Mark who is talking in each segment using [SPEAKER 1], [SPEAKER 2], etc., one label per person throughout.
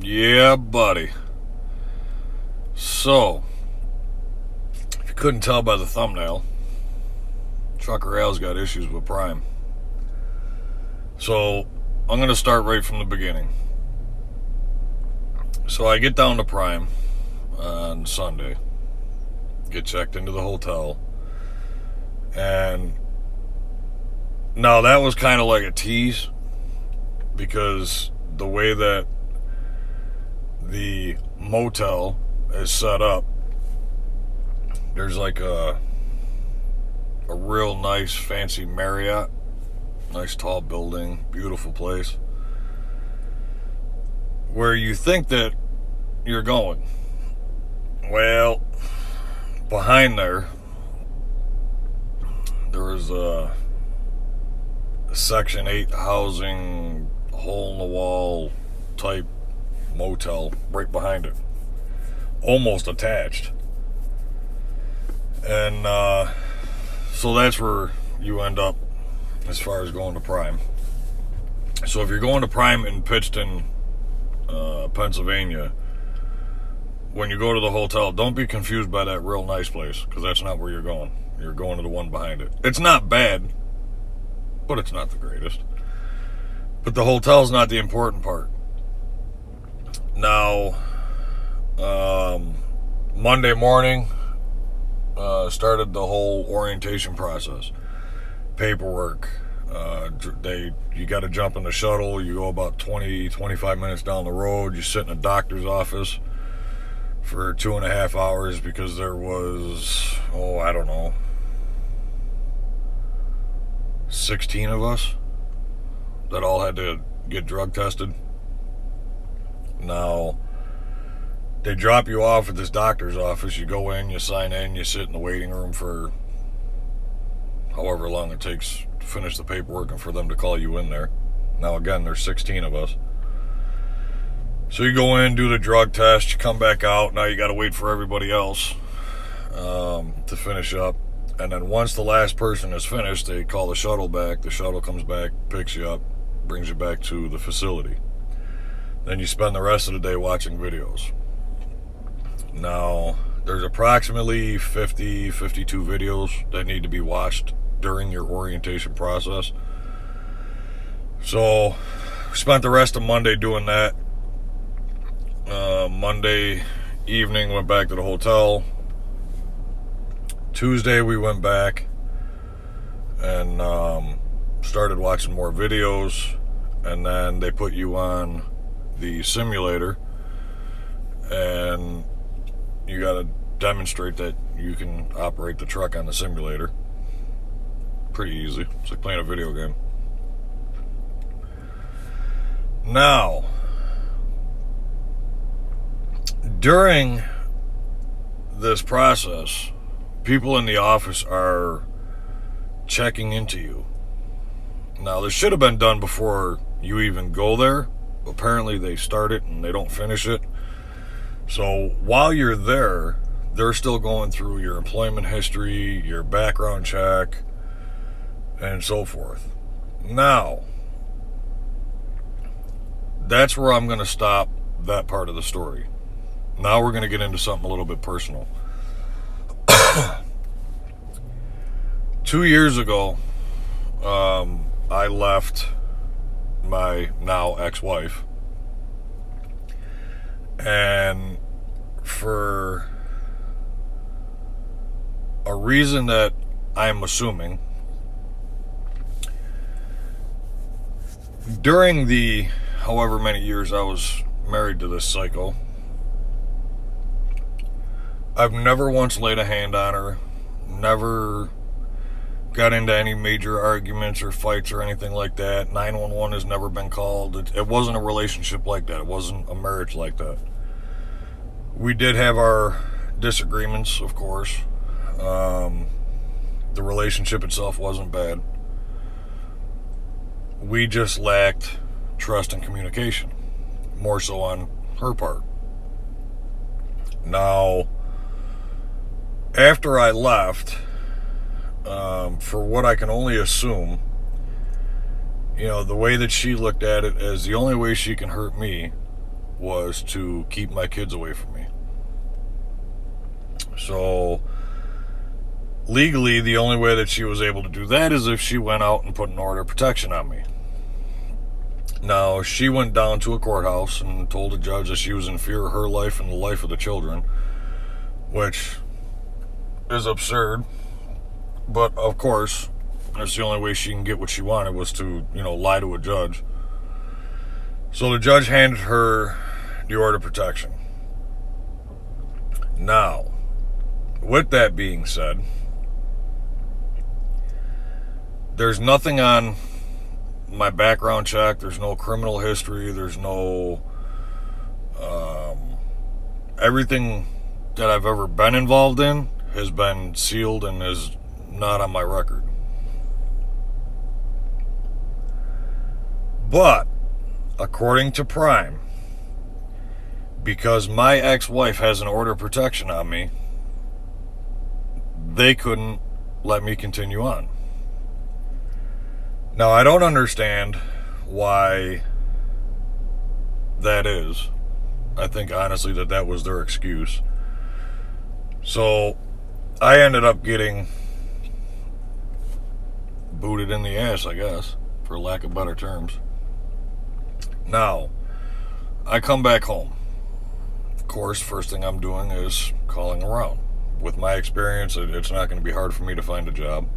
[SPEAKER 1] Yeah, buddy. So, if you couldn't tell by the thumbnail, Trucker Al's got issues with Prime. So, I'm going to start right from the beginning. So, I get down to Prime on Sunday, get checked into the hotel, and now that was kind of like a tease because the way that the motel is set up, there's like a real nice fancy Marriott, nice tall building, beautiful place, where you think that you're going. Well, behind there was a Section 8 housing, hole in the wall type motel right behind it, almost attached. And so that's where you end up as far as going to Prime. So if you're going to Prime in Pittston, Pennsylvania, when you go to the hotel, don't be confused by that real nice place, because that's not where you're going. You're going to the one behind it. It's not bad, but it's not the greatest. But the hotel's not the important part. Now, Monday morning, started the whole orientation process. Paperwork. You got to jump in the shuttle. You go about 20-25 minutes down the road. You sit in a doctor's office for 2.5 hours because there was, I don't know, 16 of us that all had to get drug tested. Now, they drop you off at this doctor's office. You go in, you sign in, you sit in the waiting room for however long it takes to finish the paperwork and for them to call you in there. Now, again, there's 16 of us. So you go in, do the drug test, you come back out. Now you got to wait for everybody else to finish up. And then once the last person is finished, they call the shuttle back. The shuttle comes back, picks you up, brings you back to the facility. Then you spend the rest of the day watching videos. Now, there's approximately 52 videos that need to be watched during your orientation process. So, we spent the rest of Monday doing that. Monday evening, went back to the hotel. Tuesday, we went back and started watching more videos. And then they put you on the simulator, and you got to demonstrate that you can operate the truck on the simulator. Pretty easy. It's like playing a video game. Now, during this process, people in the office are checking into you. Now, this should have been done before you even go there. Apparently they start it and they don't finish it. So while you're there, they're still going through your employment history, your background check, and so forth. Now, that's where I'm going to stop that part of the story. Now we're going to get into something a little bit personal. 2 years ago, I left my now ex-wife, and for a reason that I'm assuming, during the however many years I was married to this psycho, I've never once laid a hand on her, never got into any major arguments or fights or anything like that. 911 has never been called. It wasn't a relationship like that. It wasn't a marriage like that. We did have our disagreements, of course. The relationship itself wasn't bad. We just lacked trust and communication, more so on her part. Now, after I left, for what I can only assume, the way that she looked at it as the only way she can hurt me was to keep my kids away from me. So legally, the only way that she was able to do that is if she went out and put an order of protection on me. Now, she went down to a courthouse and told the judge that she was in fear of her life and the life of the children, which is absurd. But, of course, that's the only way she can get what she wanted, was to, lie to a judge. So the judge handed her the order of protection. Now, with that being said, there's nothing on my background check. There's no criminal history. There's no... everything that I've ever been involved in has been sealed and is not on my record. But, according to Prime, because my ex-wife has an order of protection on me, they couldn't let me continue on. Now, I don't understand why that is. I think, honestly, that was their excuse. So, I ended up getting booted in the ass, I guess, for lack of better terms. Now, I come back home. Of course, first thing I'm doing is calling around. With my experience, it's not going to be hard for me to find a job.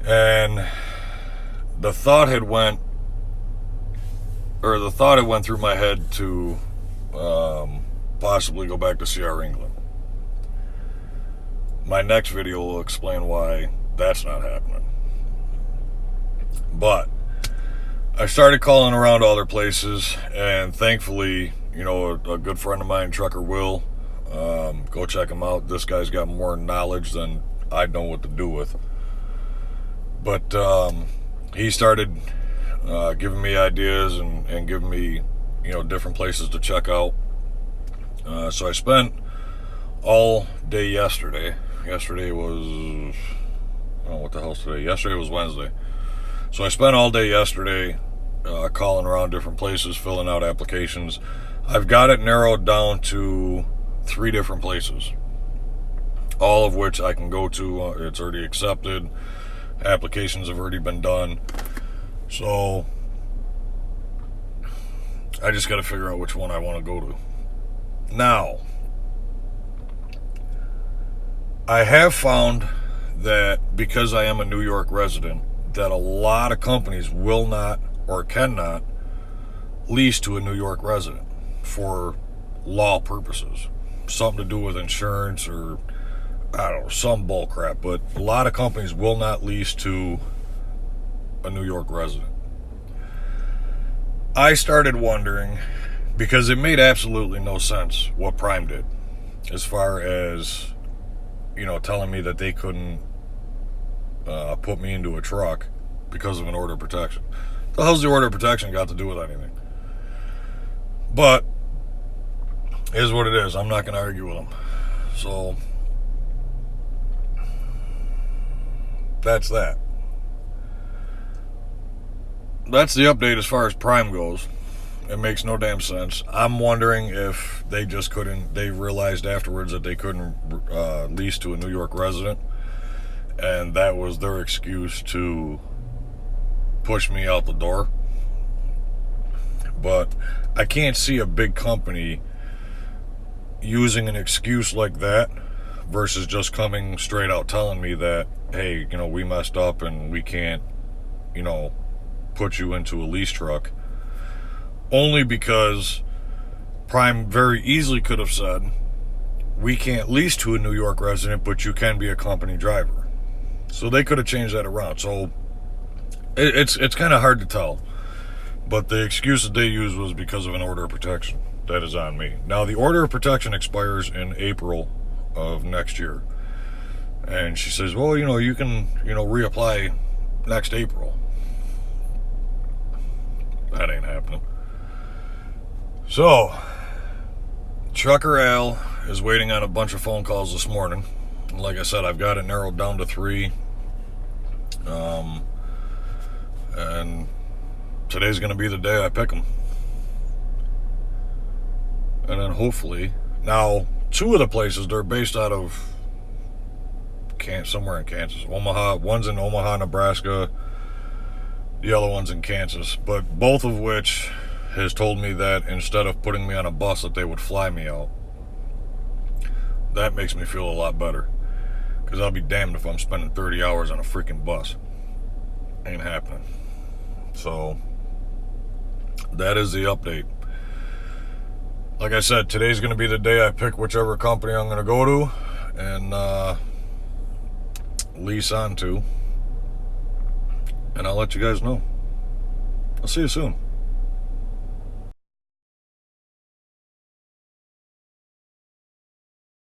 [SPEAKER 1] And the thought had went through my head to possibly go back to CR England. My next video will explain why that's not happening. But I started calling around to other places, and thankfully, a good friend of mine, Trucker Will, go check him out. This guy's got more knowledge than I know what to do with. But he started giving me ideas and giving me, different places to check out. So I spent all day yesterday. Yesterday was... what the hell's today? Yesterday was Wednesday. So I spent all day yesterday calling around different places, filling out applications. I've got it narrowed down to 3 different places, all of which I can go to. It's already accepted. Applications have already been done. So I just got to figure out which one I want to go to. Now, I have found that because I am a New York resident, that a lot of companies will not or cannot lease to a New York resident for law purposes. Something to do with insurance or, I don't know, some bull crap. But a lot of companies will not lease to a New York resident. I started wondering, because it made absolutely no sense what Prime did, as far as, telling me that they couldn't put me into a truck because of an order of protection. The hell's the order of protection got to do with anything? But it is what it is. I'm not going to argue with them. So that's that. That's the update as far as Prime goes. It makes no damn sense. I'm wondering if they realized afterwards that they couldn't lease to a New York resident, and that was their excuse to push me out the door. But I can't see a big company using an excuse like that versus just coming straight out telling me that, hey, we messed up and we can't, put you into a lease truck. Only because Prime very easily could have said, we can't lease to a New York resident, but you can be a company driver. So they could have changed that around. So it's kind of hard to tell. But the excuse that they used was because of an order of protection. That is on me. Now, the order of protection expires in April of next year. And she says, well, you can, reapply next April. That ain't happening. So, Trucker Al is waiting on a bunch of phone calls this morning. Like I said, I've got it narrowed down to 3. And today's going to be the day I pick them. And then hopefully, now 2 of the places, they're based out of somewhere in Kansas. Omaha, one's in Omaha, Nebraska. The other one's in Kansas. But both of which has told me that instead of putting me on a bus, that they would fly me out. That makes me feel a lot better. Because I'll be damned if I'm spending 30 hours on a freaking bus. Ain't happening. So, that is the update. Like I said, today's going to be the day I pick whichever company I'm going to go to and lease onto. And I'll let you guys know. I'll see you soon.